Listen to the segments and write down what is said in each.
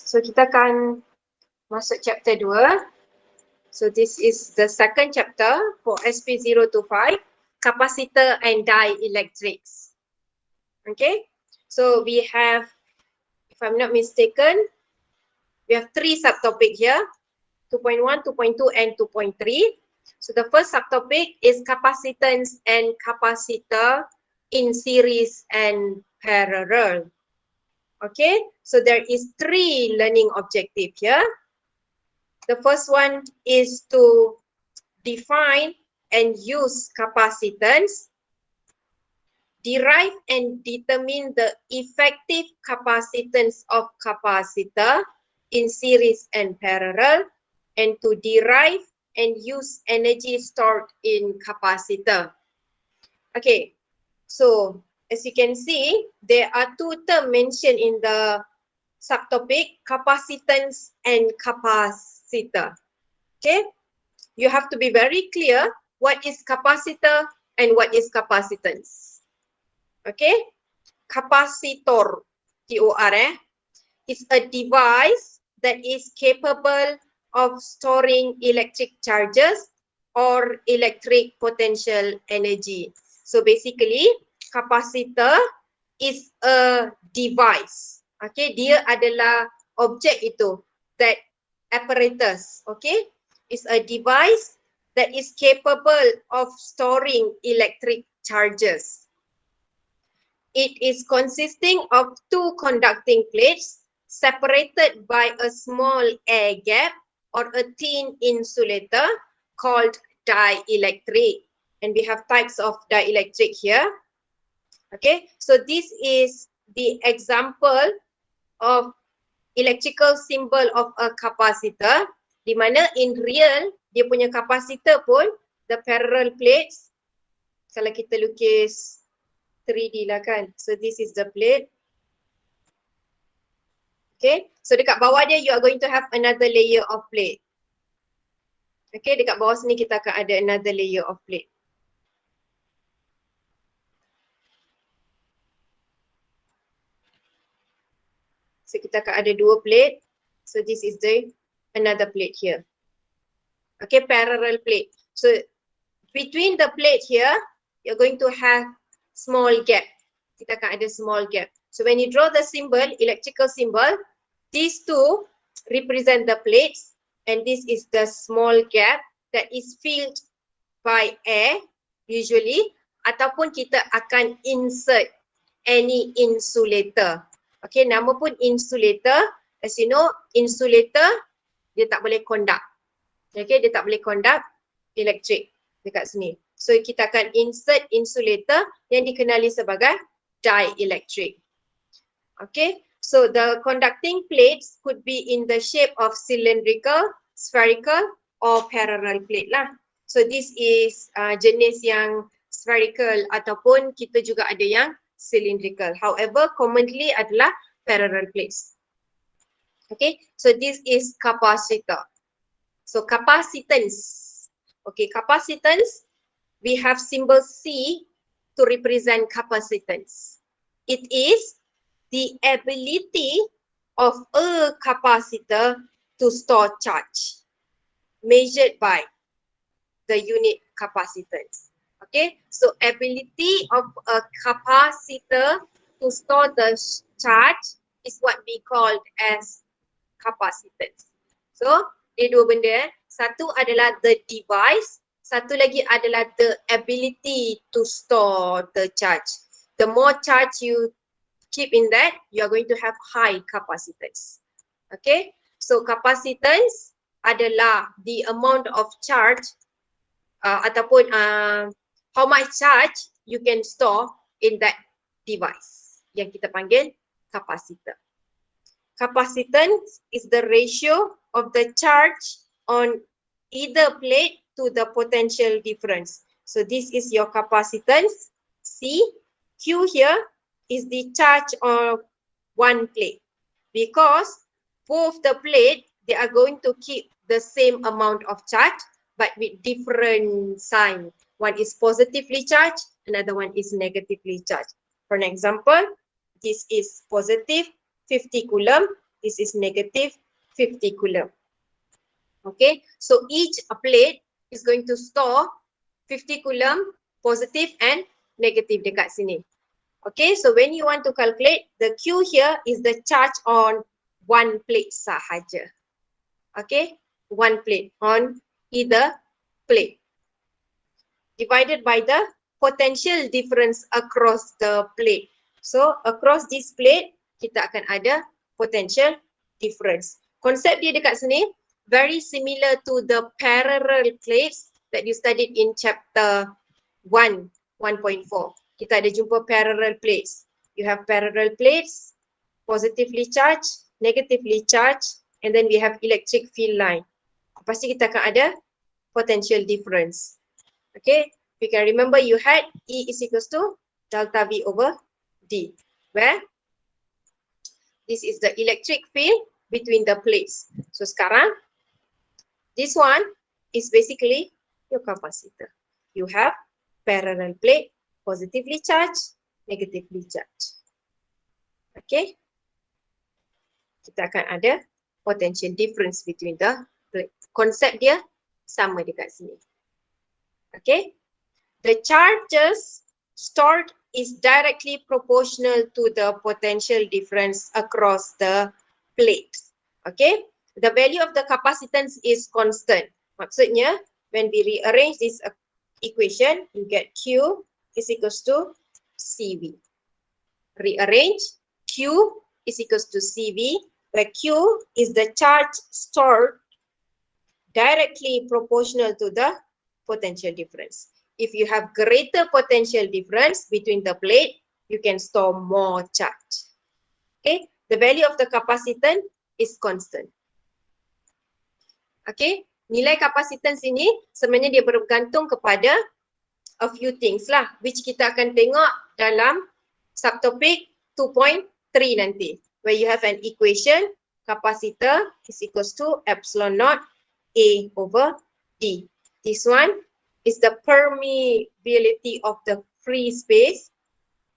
So kita akan masuk chapter 2. So this is the second chapter for SP025, capacitor and dielectrics. Okay, so we have, if I'm not mistaken, we have 3 subtopic here, 2.1, 2.2 and 2.3. So the first subtopic is capacitance and capacitor in series and parallel. Okay, so there is 3 learning objective here. The first one is to define and use capacitance, derive and determine the effective capacitance of capacitor in series and parallel, and to derive and use energy stored in capacitor. Okay, so as you can see, there are 2 terms mentioned in the subtopic, capacitance and capacitor. Okay, you have to be very clear what is capacitor and what is capacitance. Okay, capacitor, T-O-R, is a device that is capable of storing electric charges or electric potential energy. So basically, capacitor is a device. Okay, dia adalah objek itu, that apparatus, okay, is a device that is capable of storing electric charges. It is consisting of 2 conducting plates separated by a small air gap or a thin insulator called dielectric. And we have types of dielectric here. Okay, so this is the example of electrical symbol of a capacitor, di mana in real dia punya capacitor pun the parallel plates, kalau kita lukis 3D lah kan. So this is the plate. Okay, so dekat bawah dia you are going to have another layer of plate. Okay, dekat bawah sini kita akan ada another layer of plate. So kita akan ada 2 plate. So this is the another plate here. Okay, parallel plate. So between the plate here, you're going to have small gap. Kita akan ada small gap. So when you draw the symbol, electrical symbol, these 2 represent the plates, and this is the small gap that is filled by air usually, ataupun kita akan insert any insulator. Okay, nama pun insulator. As you know, insulator dia tak boleh conduct. Okay, dia tak boleh conduct elektrik dekat sini. So kita akan insert insulator yang dikenali sebagai dielectric. Okay, so the conducting plates could be in the shape of cylindrical, spherical or parallel plate lah. So this is jenis yang spherical ataupun kita juga ada yang cylindrical. However, commonly adalah parallel plates. Okay, so this is capacitor. So capacitance. Okay, capacitance, we have symbol C to represent capacitance. It is the ability of a capacitor to store charge measured by the unit capacitance. Okay, so ability of a capacitor to store the charge is what we call as capacitance. So, dia 2 benda. Satu adalah the device, satu lagi adalah the ability to store the charge. The more charge you keep in that, you are going to have high capacitance. Okay, so capacitance adalah the amount of charge ataupun how much charge you can store in that device yang kita panggil capacitor. Capacitance is the ratio of the charge on either plate to the potential difference. So this is your capacitance. C. Q here is the charge of one plate, because both the plate they are going to keep the same amount of charge but with different sign. One is positively charged, another one is negatively charged. For an example, this is positive 50 coulomb this is negative 50 coulomb. Okay, so each plate is going to store 50 coulomb positive and negative dekat sini. Okay, so when you want to calculate, the Q here is the charge on one plate sahaja. Okay, one plate on either plate divided by the potential difference across the plate. So across this plate, kita akan ada potential difference. Konsep dia dekat sini very similar to the parallel plates that you studied in chapter 1, 1.4. Kita ada jumpa parallel plates. You have parallel plates, positively charged, negatively charged, and then we have electric field line. Pasti kita akan ada potential difference. Okay, you can remember you had E is equals to delta V over D, where this is the electric field between the plates. So sekarang, this one is basically your capacitor. You have parallel plate, positively charged, negatively charged. Okay, kita akan ada potential difference between the plate. Konsep dia sama dekat sini. Okay, the charges stored is directly proportional to the potential difference across the plates. Okay, the value of the capacitance is constant. Maksudnya, when we rearrange this equation, you get Q is equals to CV. Rearrange, Q is equals to CV, where Q is the charge stored directly proportional to the potential difference. If you have greater potential difference between the plate, you can store more charge. Okay, the value of the capacitance is constant. Okay, nilai capacitance ini sebenarnya dia bergantung kepada a few things lah, which kita akan tengok dalam subtopic 2.3 nanti, where you have an equation, capacitor is equals to epsilon naught A over D. This one is the permeability of the free space,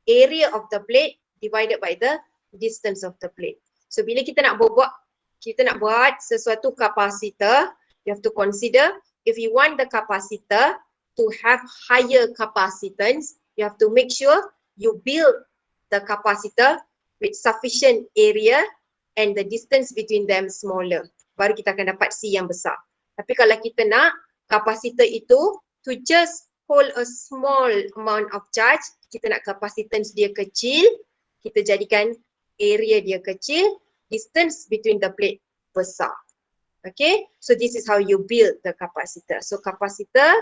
area of the plate divided by the distance of the plate. So bila kita nak buat sesuatu capacitor, you have to consider if you want the capacitor to have higher capacitance, you have to make sure you build the capacitor with sufficient area and the distance between them smaller. Baru kita akan dapat C yang besar. Tapi kalau kita nak kapasitor itu to just hold a small amount of charge, kita nak capacitance dia kecil, kita jadikan area dia kecil, distance between the plate besar. Okay, so this is how you build the capacitor. So capacitor,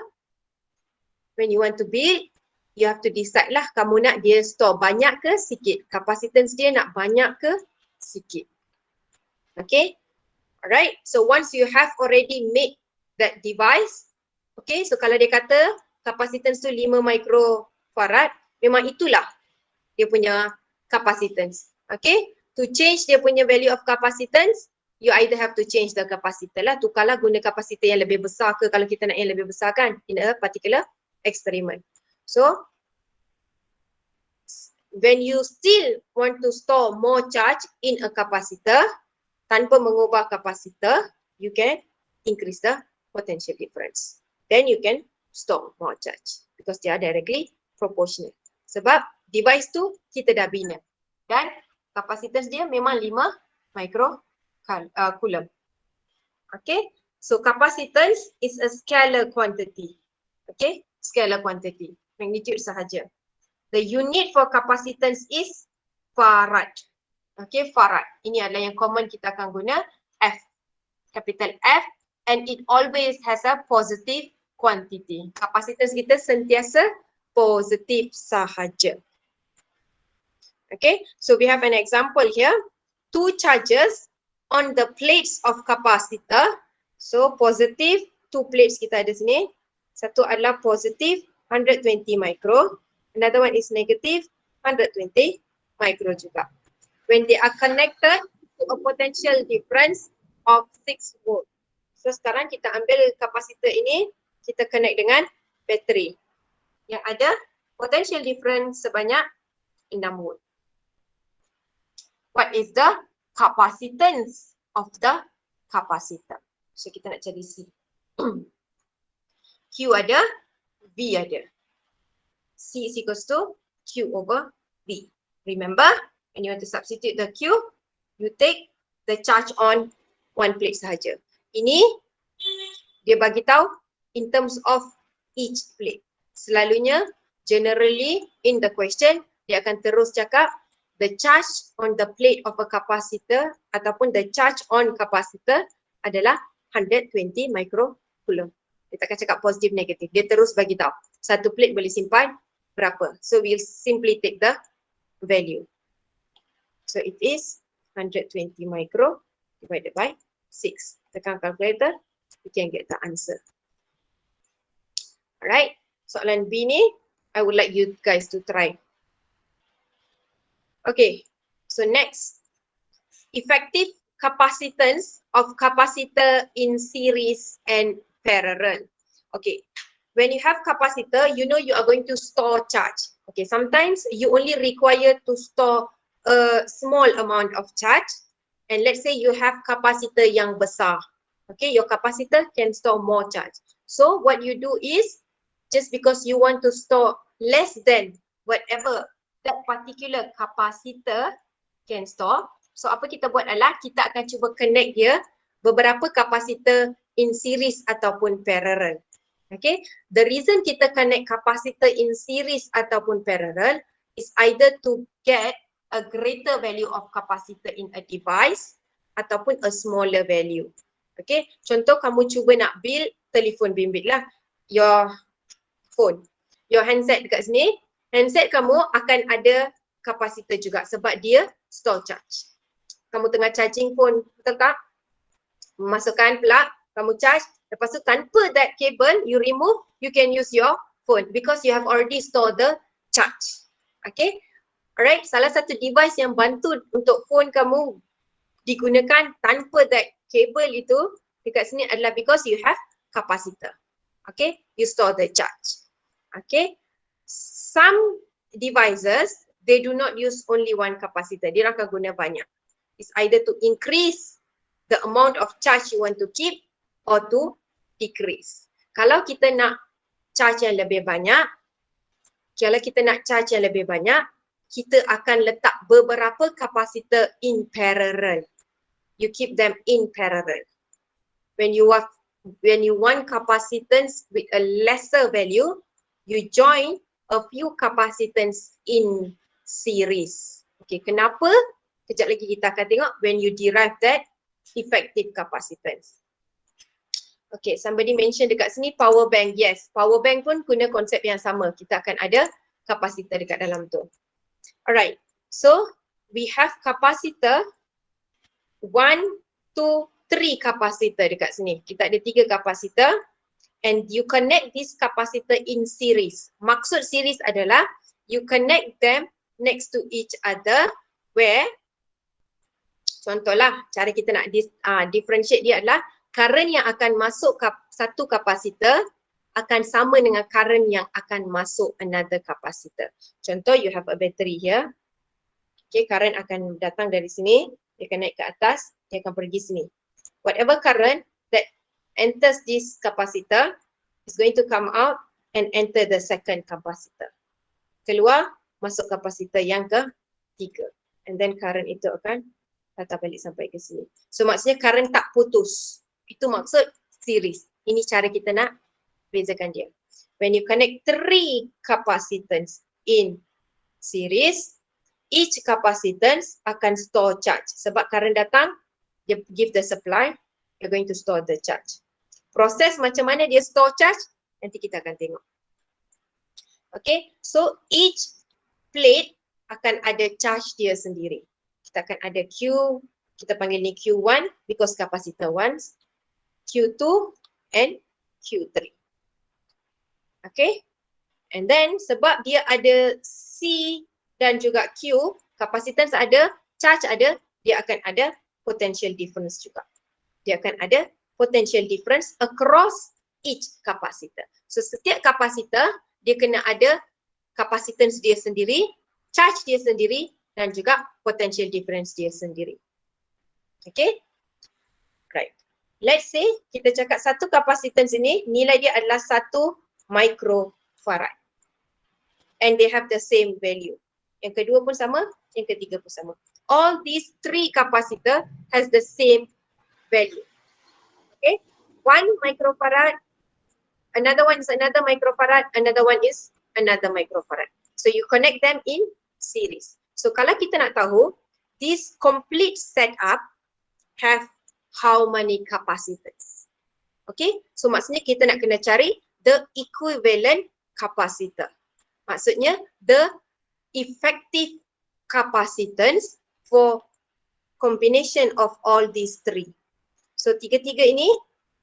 when you want to build, you have to decide lah kamu nak dia store banyak ke sikit. Capacitance dia nak banyak ke sikit. Okay, alright. So once you have already made that device, okay, so kalau dia kata capacitance tu 5 microfarad, memang itulah dia punya capacitance. Okay, to change dia punya value of capacitance, you either have to change the capacitor lah, tukarlah guna kapasitor yang lebih besar ke kalau kita nak yang lebih besar kan, in a particular experiment. So, when you still want to store more charge in a capacitor, tanpa mengubah kapasitor, you can increase the potential difference. Then you can store more charge because they are directly proportional. Sebab device tu kita dah bina dan kapasitas dia memang 5 microcoulomb. Okay, so capacitance is a scalar quantity. Okay, scalar quantity, magnitude sahaja. The unit for capacitance is farad. Okay, farad. Ini adalah yang common kita akan guna F, capital F, and it always has a positive quantity. Kapasitas kita sentiasa positif sahaja. Okay, so we have an example here. 2 charges on the plates of capacitor. So positive 2 plates kita ada sini. Satu adalah positive 120 micro. Another one is negative 120 micro juga. When they are connected to a potential difference of 6 volt. So sekarang kita ambil kapasitor ini, kita connect dengan bateri yang ada potential difference sebanyak 6 volt. What is the capacitance of the capacitor. So kita nak cari C. Q ada, V ada. C is equals to Q over V. Remember, when you want to substitute the Q, you take the charge on one plate sahaja. Ini dia bagi tahu in terms of each plate. Selalunya, generally in the question, dia akan terus cakap the charge on the plate of a capacitor ataupun the charge on capacitor adalah 120 microcoulomb. Dia takkan cakap positif negatif. Dia terus bagi tahu satu plate boleh simpan berapa. So we'll simply take the value. So it is 120 micro divided by 6. Tekan calculator, we can get the answer. Alright, soalan B ni, I would like you guys to try. Okay, so next, effective capacitance of capacitor in series and parallel. Okay, when you have capacitor, you know you are going to store charge. Okay, sometimes you only require to store a small amount of charge, and let's say you have capacitor yang besar. Okay, your capacitor can store more charge. So what you do is, just because you want to store less than whatever that particular capacitor can store, so apa kita buat adalah kita akan cuba connect dia beberapa capacitor in series ataupun parallel. Okay, the reason kita connect capacitor in series ataupun parallel is either to get a greater value of capacitor in a device ataupun a smaller value. Okay, contoh kamu cuba nak build telefon bimbit lah, your phone, your handset dekat sini, handset kamu akan ada capacitor juga sebab dia store charge. Kamu tengah charging phone, betul tak? Masukkan plug, kamu charge, lepas tu tanpa that cable you remove, you can use your phone because you have already stored the charge. Okay, alright, salah satu device yang bantu untuk phone kamu digunakan tanpa that cable itu dekat sini adalah because you have capacitor. Okay, you store the charge. Okay, some devices, they do not use only one capacitor, dia akan guna banyak. It's either to increase the amount of charge you want to keep or to decrease. Kalau kita nak charge yang lebih banyak, kita akan letak beberapa capacitor in parallel. You keep them in parallel. When you want capacitance with a lesser value, you join a few capacitance in series. Okay, kenapa? Kejap lagi kita akan tengok when you derive that effective capacitance. Okay, somebody mention dekat sini power bank. Yes, power bank pun guna konsep yang sama. Kita akan ada capacitor dekat dalam tu. Alright, so we have capacitor 1, 2, 3 capacitor dekat sini. Kita ada 3 capacitor and you connect this capacitor in series. Maksud series adalah you connect them next to each other where, contohlah cara kita nak differentiate dia adalah current yang akan masuk satu capacitor akan sama dengan current yang akan masuk another capacitor. Contoh, you have a battery here. Okay, current akan datang dari sini, dia akan naik ke atas, dia akan pergi sini. Whatever current that enters this capacitor is going to come out and enter the second capacitor. Keluar, masuk capacitor yang ketiga. And then current itu akan datang balik sampai ke sini. So maksudnya current tak putus. Itu maksud series. Ini cara kita nak bezakan dia. When you connect 3 capacitance in series, each capacitance akan store charge. Sebab current datang, dia give the supply, you're going to store the charge. Proses macam mana dia store charge, nanti kita akan tengok. Okay, so each plate akan ada charge dia sendiri. Kita akan ada Q, kita panggil ni Q1 because capacitor 1, Q2 and Q3. Okay, and then sebab dia ada C dan juga Q, capacitance ada, charge ada, dia akan ada potential difference juga. Dia akan ada potential difference across each capacitor. So setiap capacitor dia kena ada capacitance dia sendiri, charge dia sendiri dan juga potential difference dia sendiri. Okay, right. Let's say kita cakap satu kapasitans ini nilai dia adalah 1 microfarad. And they have the same value. Yang kedua pun sama, yang ketiga pun sama. All these 3 capacitor has the same value. Okay, 1 microfarad, another one is another microfarad, another one is another microfarad. So you connect them in series. So kalau kita nak tahu, this complete setup have how many capacitors. Okay, so maksudnya kita nak kena cari the equivalent capacitor. Maksudnya the effective capacitance for combination of all these 3. So tiga-tiga ini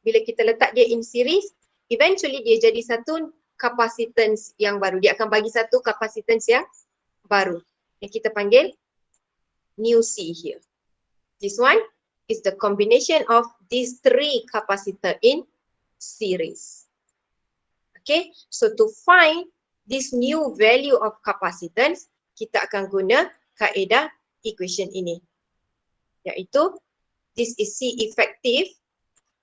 bila kita letak dia in series, eventually dia jadi satu capacitance yang baru. Dia akan bagi satu capacitance yang baru. Yang kita panggil new C here. This one is the combination of these 3 capacitor in series. Okay, so to find this new value of capacitance, kita akan guna kaedah equation ini. Iaitu, this is C effective.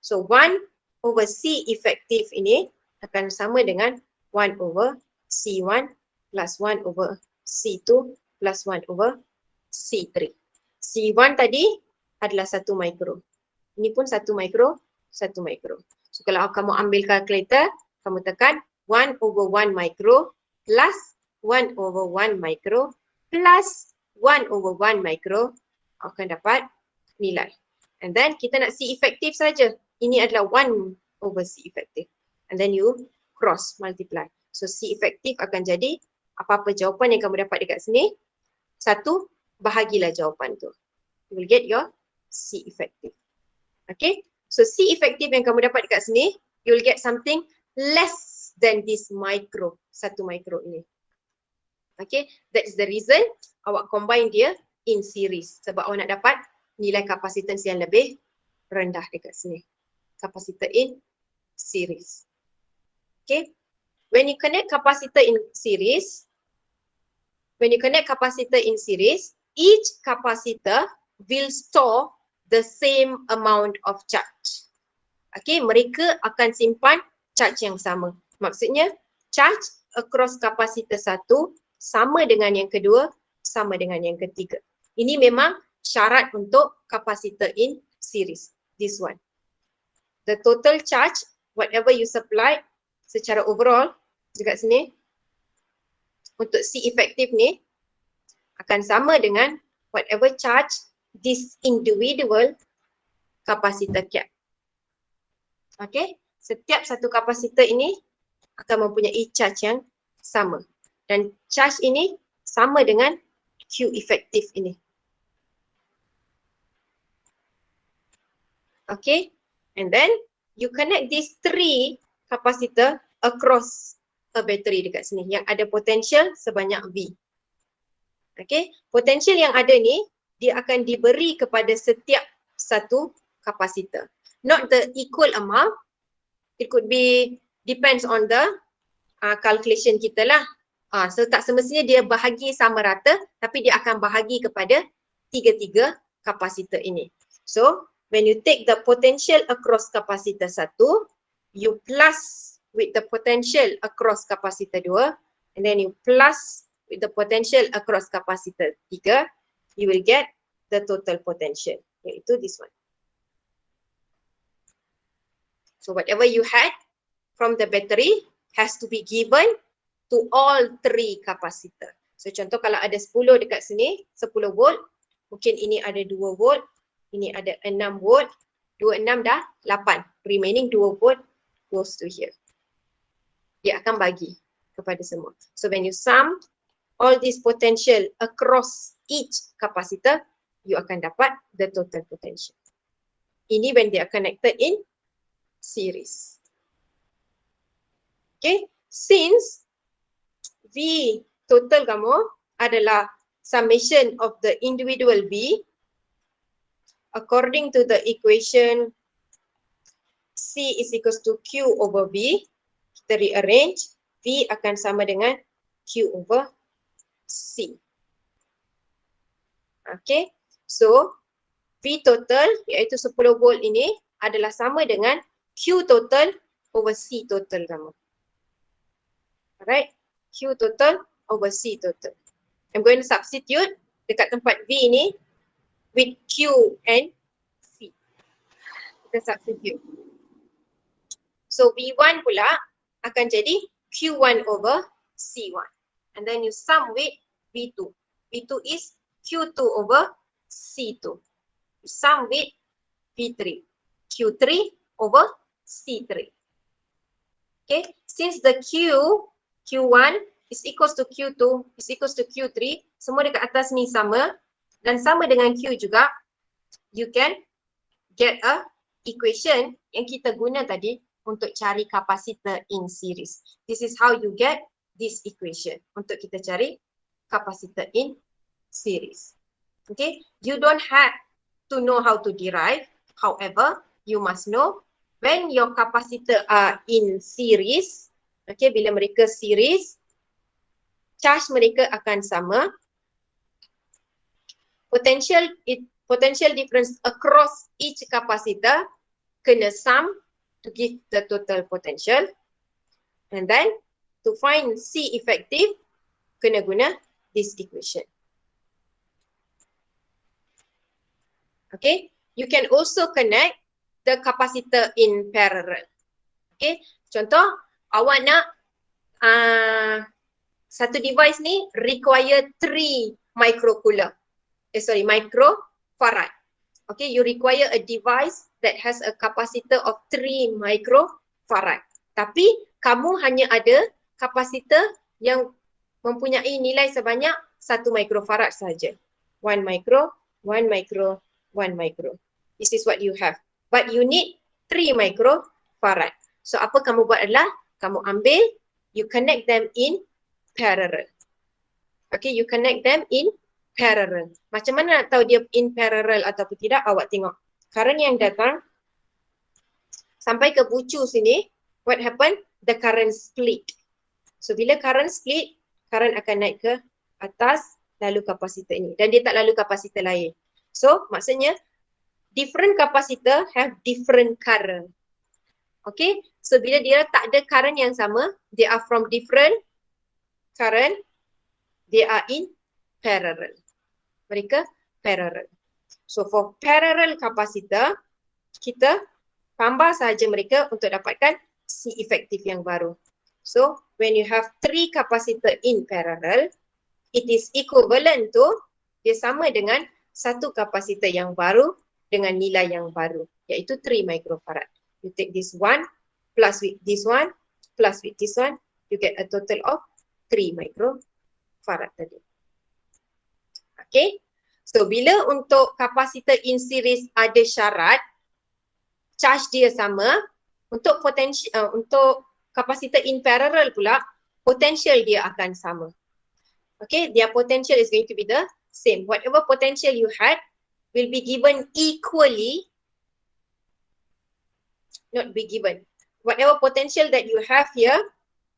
So 1 over C effective ini akan sama dengan 1 over C1 plus 1 over C2 plus 1 over C3. C1 tadi adalah 1 micro. Ini pun 1 micro, 1 micro. So kalau kamu ambil kalkulator, kamu tekan 1 over 1 micro plus 1 over 1 micro plus 1 over 1 micro, akan dapat nilai. And then kita nak C effective saja. Ini adalah 1 over C effective. And then you cross multiply. So C effective akan jadi apa-apa jawapan yang kamu dapat dekat sini, 1 bahagilah jawapan tu. You will get your C effective. Okay, so C effective yang kamu dapat dekat sini, you will get something less than this micro, 1 micro ini. Okay, that is the reason awak combine dia in series. Sebab awak nak dapat nilai kapasitans yang lebih rendah dekat sini. Capacitor in series. Okay, when you connect capacitor in series, each capacitor will store the same amount of charge. Okay, mereka akan simpan charge yang sama. Maksudnya, charge across kapasitor 1 sama dengan yang kedua, sama dengan yang ketiga. Ini memang syarat untuk kapasitor in series. This one. The total charge, whatever you supply secara overall, dekat sini, untuk C effective ni, akan sama dengan whatever charge this individual kapasitor cap. Okay, setiap satu kapasitor ini akan mempunyai charge yang sama. Dan charge ini sama dengan Q effective ini. Okay, and then you connect these 3 capacitor across a battery dekat sini yang ada potential sebanyak V. Okay, potential yang ada ni dia akan diberi kepada setiap satu kapasitor. Not the equal amount. It could be depends on the calculation kita lah. So tak semestinya dia bahagi sama rata, tapi dia akan bahagi kepada 3 kapasitor ini. So when you take the potential across kapasitor 1, you plus with the potential across kapasitor 2, and then you plus with the potential across kapasitor 3, you will get the total potential, iaitu this one. So whatever you had from the battery has to be given to all 3 kapasitor. So contoh kalau ada 10 dekat sini, 10 volt, mungkin ini ada 2 volt, ini ada 6 volt, 26 dah 8. Remaining 2 volt goes to here. Dia akan bagi kepada semua. So when you sum all this potential across each capacitor, you akan dapat the total potential. Ini when they are connected in series. Okay, since V total kamu adalah summation of the individual V, according to the equation C is equals to Q over V, kita rearrange, V akan sama dengan Q over C. Okay, so V total iaitu 10 volt ini adalah sama dengan Q total over C total kamu. Alright, Q total over C total. I'm going to substitute dekat tempat V ini with Q and C. Kita substitute. So V1 pula akan jadi Q1 over C1. And then you sum with V2. V2 is Q2 over C2. You sum with V3. Q3 over C3. Okay, since the Q1 is equals to Q2 is equals to Q3, semua dekat atas ni sama dan sama dengan Q juga, you can get a equation yang kita guna tadi untuk cari kapasitor in series. This is how you get this equation untuk kita cari kapasitor in series. Okay, you don't have to know how to derive. However, you must know when your capacitor are in series, okay, bila mereka series, charge mereka akan sama. Potential difference across each capacitor kena sum to give the total potential. And then to find C effective, kena guna this equation. Okay, you can also connect the capacitor in parallel. Okay, contoh awak nak satu device ni require 3 microfarad. Okay, you require a device that has a capacitor of 3 microfarad. Tapi kamu hanya ada kapasitor yang mempunyai nilai sebanyak 1 microfarad saja. 1 micro, 1 micro, 1 micro. This is what you have. But you need 3 microfarad. So apa kamu buat adalah kamu ambil, you connect them in parallel. Okay, you connect them in parallel. Macam mana nak tahu dia in parallel ataupun tidak? Awak tengok. Current yang datang sampai ke bucu sini, what happen? The current split. So bila current split, current akan naik ke atas lalu kapasitor ini. Dan dia tak lalu kapasitor lain. So maksudnya different capacitor have different current. Okay, so bila dia tak ada current yang sama, they are from different current, they are in parallel. Mereka parallel. So for parallel capacitor, kita tambah sahaja mereka untuk dapatkan C effective yang baru. So when you have 3 capacitor in parallel, it is equivalent to, dia sama dengan satu kapasitor yang baru dengan nilai yang baru, iaitu 3 microfarad. You take this one plus with this one plus with this one, you get a total of 3 microfarad tadi. Okay, so bila untuk kapasitor in series ada syarat charge dia sama, untuk untuk kapasitor in parallel pula potential dia akan sama. Okay, their potential is going to be the same. Whatever potential you had will be given equally, not be given. Whatever potential that you have here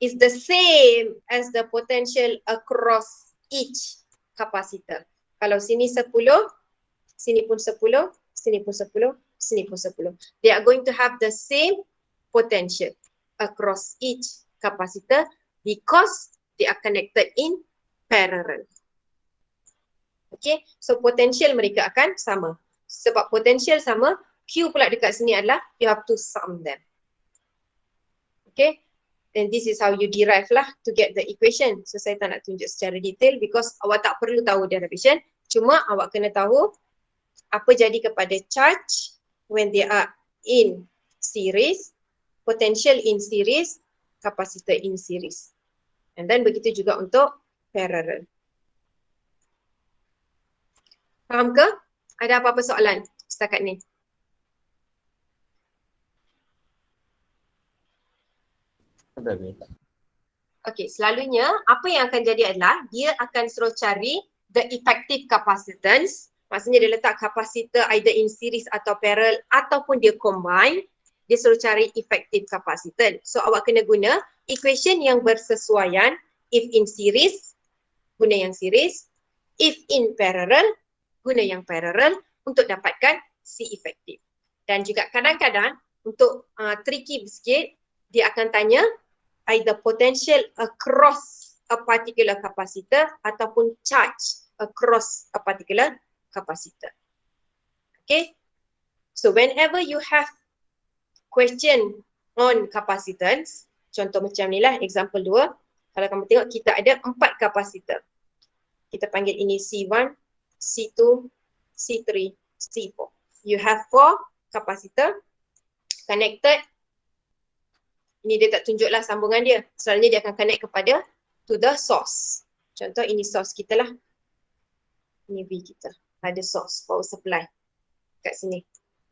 is the same as the potential across each capacitor. Kalau sini 10, sini pun 10, sini pun 10, sini pun 10. They are going to have the same potential across each capacitor because they are connected in parallel. Okay, so potential mereka akan sama. Sebab potential sama, Q pula dekat sini adalah you have to sum them. Okay, and this is how you derive lah to get the equation. So saya tak nak tunjuk secara detail because awak tak perlu tahu derivation. Cuma awak kena tahu apa jadi kepada charge when they are in series, potential in series, capacitor in series. And then begitu juga untuk parallel. Faham ke? Ada apa-apa soalan setakat ni? Okey, selalunya apa yang akan jadi adalah dia akan suruh cari the effective capacitance. Maksudnya dia letak kapasitor either in series atau parallel ataupun dia combine. Dia suruh cari effective capacitance. So awak kena guna equation yang bersesuaian. If in series, guna yang series. If in parallel, guna yang parallel. untuk dapatkan C efektif. Dan juga kadang-kadang untuk tricky sikit, dia akan tanya either potential across a particular capacitor ataupun charge across a particular capacitor. Okay, so whenever you have question on capacitance, contoh macam ni lah, example 2, kalau kamu tengok kita ada 4 kapasitor. Kita panggil ini C1, C2, C3, C4. You have 4 kapasitor connected. Ini dia tak tunjuklah sambungan dia. Selalunya dia akan connect kepada to the source. Contoh ini source kita lah. Ini V kita. Ada source, power supply. Kat sini.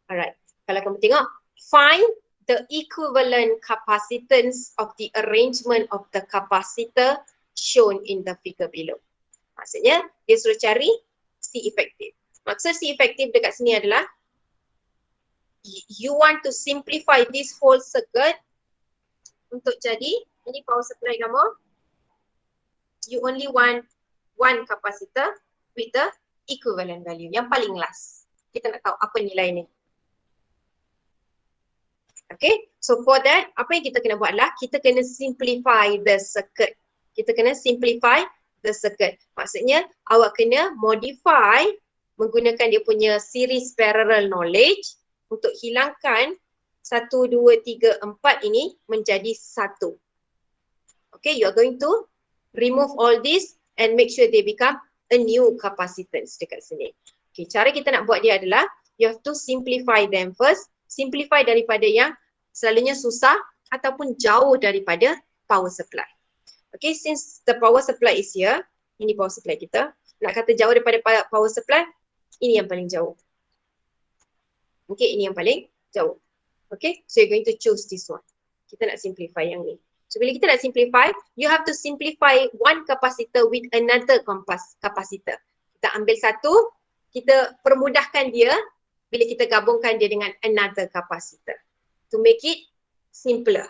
Alright. Kalau kamu tengok, find the equivalent capacitance of the arrangement of the capacitor shown in the figure below. Maksudnya, dia suruh cari C efektif. Maksud C efektif dekat sini adalah you want to simplify this whole circuit untuk jadi, ini power supply kamu, you only want one capacitor with the equivalent value, yang paling last. Kita nak tahu apa nilai ni. Okay, so for that, apa yang kita kena buat adalah kita kena simplify the circuit. Kita kena simplify the circuit. Maksudnya, awak kena modify menggunakan dia punya series parallel knowledge untuk hilangkan 1, 2, 3, 4 ini menjadi 1. Okay, you are going to remove all this and make sure they become a new capacitance dekat sini. Okay, cara kita nak buat dia adalah you have to simplify them first. Simplify daripada yang selalunya susah ataupun jauh daripada power supply. Okay, since the power supply is here, ini power supply kita. Nak kata jauh daripada power supply, ini yang paling jauh. Okay, ini yang paling jauh. Okay, so you're going to choose this one. Kita nak simplify yang ni. So bila kita nak simplify, you have to simplify one capacitor with another capacitor. Kita ambil satu, kita permudahkan dia bila kita gabungkan dia dengan another capacitor. To make it simpler.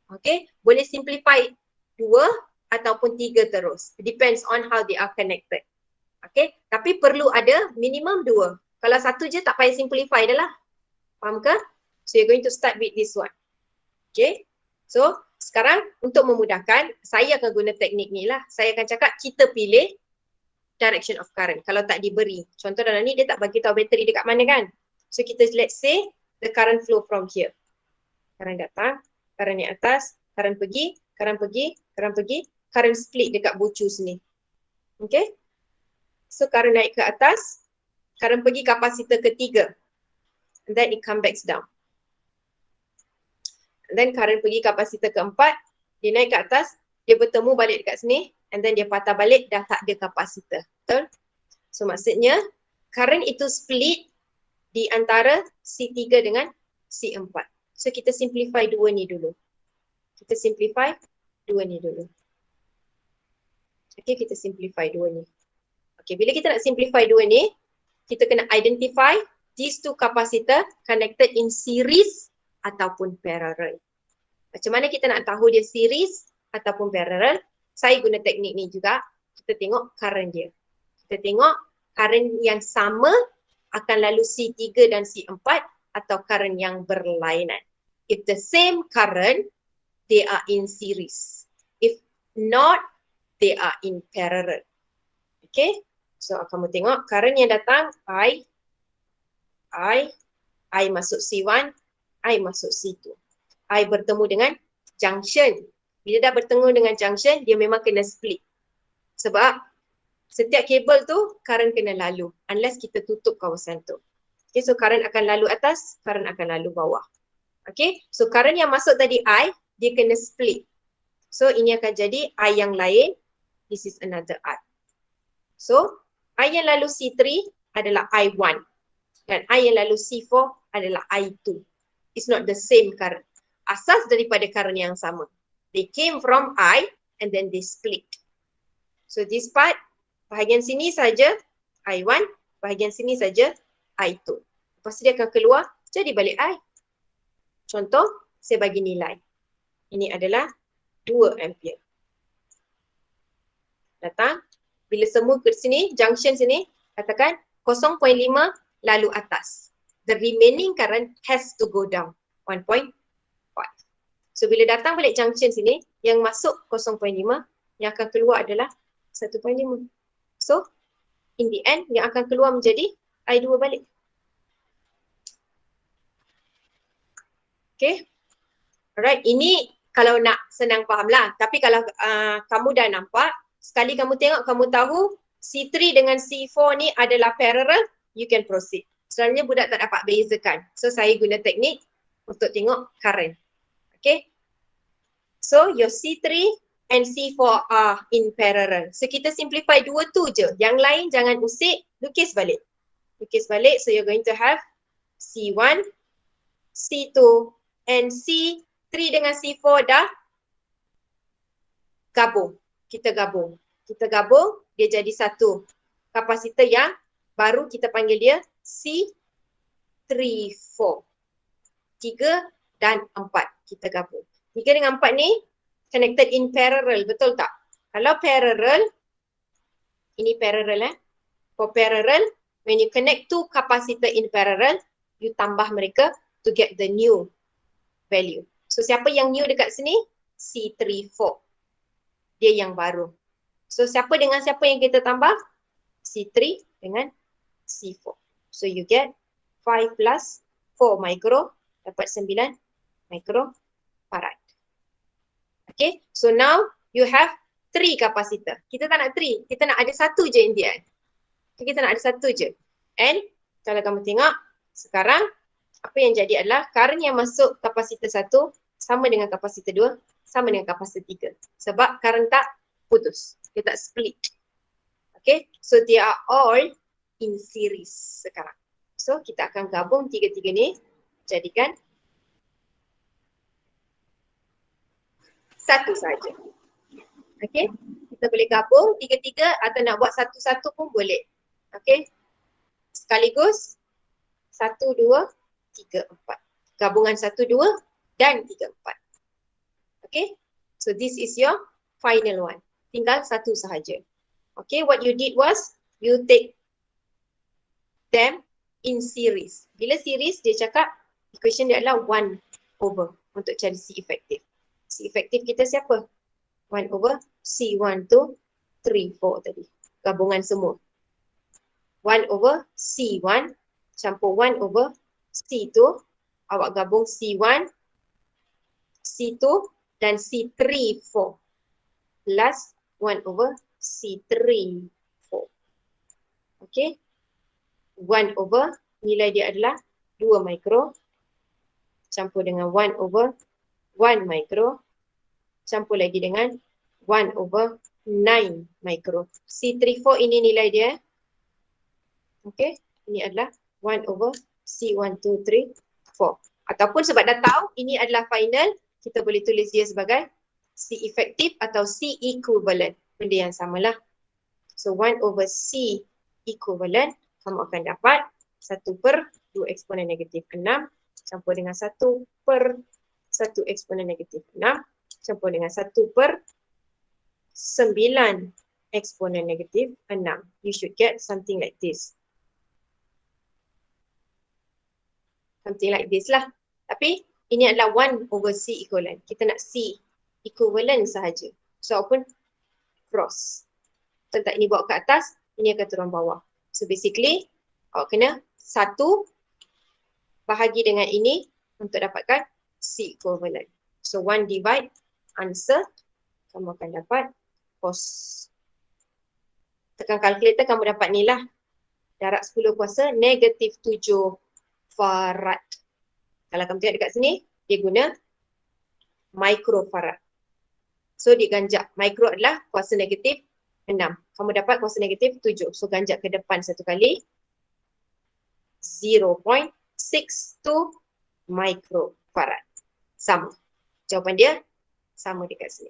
Okay, boleh simplify 2 ataupun 3 terus. It depends on how they are connected. Okay, tapi perlu ada minimum 2. Kalau satu je tak payah simplify dah lah. Faham ke? So you're going to start with this one. Okay, so sekarang untuk memudahkan, saya akan guna teknik ni lah. Saya akan cakap kita pilih direction of current kalau tak diberi. Contoh dalam ni dia tak bagi tahu bateri dekat mana kan. So kita let's say the current flow from here. Current datang, current naik atas, current pergi, current pergi, current pergi, current split dekat bucu sini. Okay. So current naik ke atas, current pergi kapasitor ketiga. And then it come back down. And then current pergi kapasitor keempat, dia naik ke atas, dia bertemu balik dekat sini, and then dia patah balik, dah tak ada kapasitor. Betul? So maksudnya, current itu split di antara C3 dengan C4. So kita simplify 2 ni dulu. Kita simplify 2 ni dulu. Okay, kita simplify 2 ni. Okay, bila kita nak simplify 2 ni, kita kena identify these two capacitor connected in series ataupun parallel. Macam mana kita nak tahu dia series ataupun parallel? Saya guna teknik ni juga. Kita tengok current dia. Kita tengok current yang sama akan lalu C3 dan C4 atau current yang berlainan. If the same current, they are in series. If not, they are in parallel. Okay, so kamu tengok current yang datang I masuk C1, I masuk C2. I bertemu dengan junction. Bila dah bertemu dengan junction, dia memang kena split. Sebab setiap kabel tu current kena lalu unless kita tutup kawasan tu. Okay, so current akan lalu atas, current akan lalu bawah. Okay, so current yang masuk tadi I, dia kena split. So ini akan jadi I yang lain, this is another I. So I yang lalu C3 adalah I1 dan I yang lalu C4 adalah I2. It's not the same current. Asas daripada current yang sama. They came from I and then they split. So this part, bahagian sini saja I1, bahagian sini saja I2. Lepas tu dia akan keluar, jadi balik I. Contoh, saya bagi nilai. Ini adalah 2 ampere. Datang, bila semua ke sini, junction sini, katakan 0.5 lalu atas. The remaining current has to go down 1.5. So bila datang balik junction sini, yang masuk 0.5, yang akan keluar adalah 1.5. So in the end, yang akan keluar menjadi I2 balik. Okay. Alright, ini kalau nak senang faham lah. Tapi kalau kamu dah nampak, sekali kamu tengok, kamu tahu C3 dengan C4 ni adalah parallel, you can proceed. Sebenarnya budak tak dapat bezakan. So saya guna teknik untuk tengok current. Okay. So your C3 and C4 are in parallel. So kita simplify dua tu je. Yang lain jangan usik, lukis balik. Lukis balik, so you're going to have C1, C2 and C3 dengan C4 dah gabung. Kita gabung. Kita gabung, dia jadi satu kapasitor yang baru kita panggil dia C34. 3 dan 4 kita gabung. 3 dengan 4 ni connected in parallel, betul tak? Kalau parallel, ini parallel For parallel, when you connect two capacitor in parallel, you tambah mereka to get the new value. So siapa yang new dekat sini? C34. Dia yang baru. So siapa dengan siapa yang kita tambah? C3 dengan C4. So you get 5 plus 4 micro, dapat 9 microfarad. Okay, so now you have 3 kapasitor. Kita tak nak 3, kita nak ada satu je in the end. Okay, kita nak ada satu je. And kalau kamu tengok sekarang, apa yang jadi adalah current yang masuk kapasitor 1 sama dengan kapasitor 2, sama dengan kapasitor 3. Sebab current tak putus, dia tak split. Okay, so they are all in series sekarang. So kita akan gabung tiga-tiga ni, jadikan satu saja. Okay, kita boleh gabung tiga-tiga atau nak buat satu-satu pun boleh. Okay, sekaligus 1, 2, 3, 4. Gabungan 1, 2 dan 3, 4. Okay, so this is your final one. Tinggal satu sahaja. Okay, what you did was you take them in series. Bila series, dia cakap equation dia adalah 1 over untuk cari C efektif. C efektif kita siapa? 1 over C1, 2, 3, 4 tadi. Gabungan semua. 1 over C1 campur 1 over C2. Awak gabung C1, C2 dan C3, 4. Plus 1 over C3, 4. Okay. 1 over, nilai dia adalah 2 micro. Campur dengan 1 over 1 micro. Campur lagi dengan 1 over 9 micro. C34 ini nilai dia. Okay, ini adalah 1 over C1, 2, 3, 4. Ataupun sebab dah tahu ini adalah final, kita boleh tulis dia sebagai C efektif atau C equivalent. Benda yang samalah. So 1 over C equivalent, kamu akan dapat 1 per 2 eksponen negatif 6 campur dengan 1 per 1 eksponen negatif 6 campur dengan 1 per 9 eksponen negatif 6. You should get something like this. Something like this lah. Tapi ini adalah 1 over C equivalent. Kita nak C equivalent sahaja. So pun cross. Letak ini bawa ke atas, ini akan turun bawah. So basically, awak kena 1 bahagi dengan ini untuk dapatkan C equivalent. So 1 divide answer, kamu akan dapat cos. Tekan kalkulator, kamu dapat ni lah. Darab 10 kuasa negatif 7 farad. Kalau kamu tengok dekat sini, dia guna microfarad. So dia ganjak. Micro adalah kuasa negatif 6. Kamu dapat kuasa negatif 7. So ganjak ke depan satu kali. 0.62 microfarad. Sama. Jawapan dia sama dekat sini.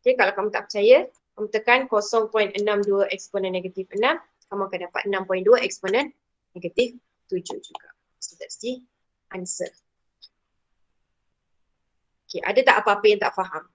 Okay, kalau kamu tak percaya, kamu tekan 0.62 eksponen negatif 6, kamu akan dapat 6.2 eksponen negatif 7 juga. So that's the answer. Okay, ada tak apa-apa yang tak faham?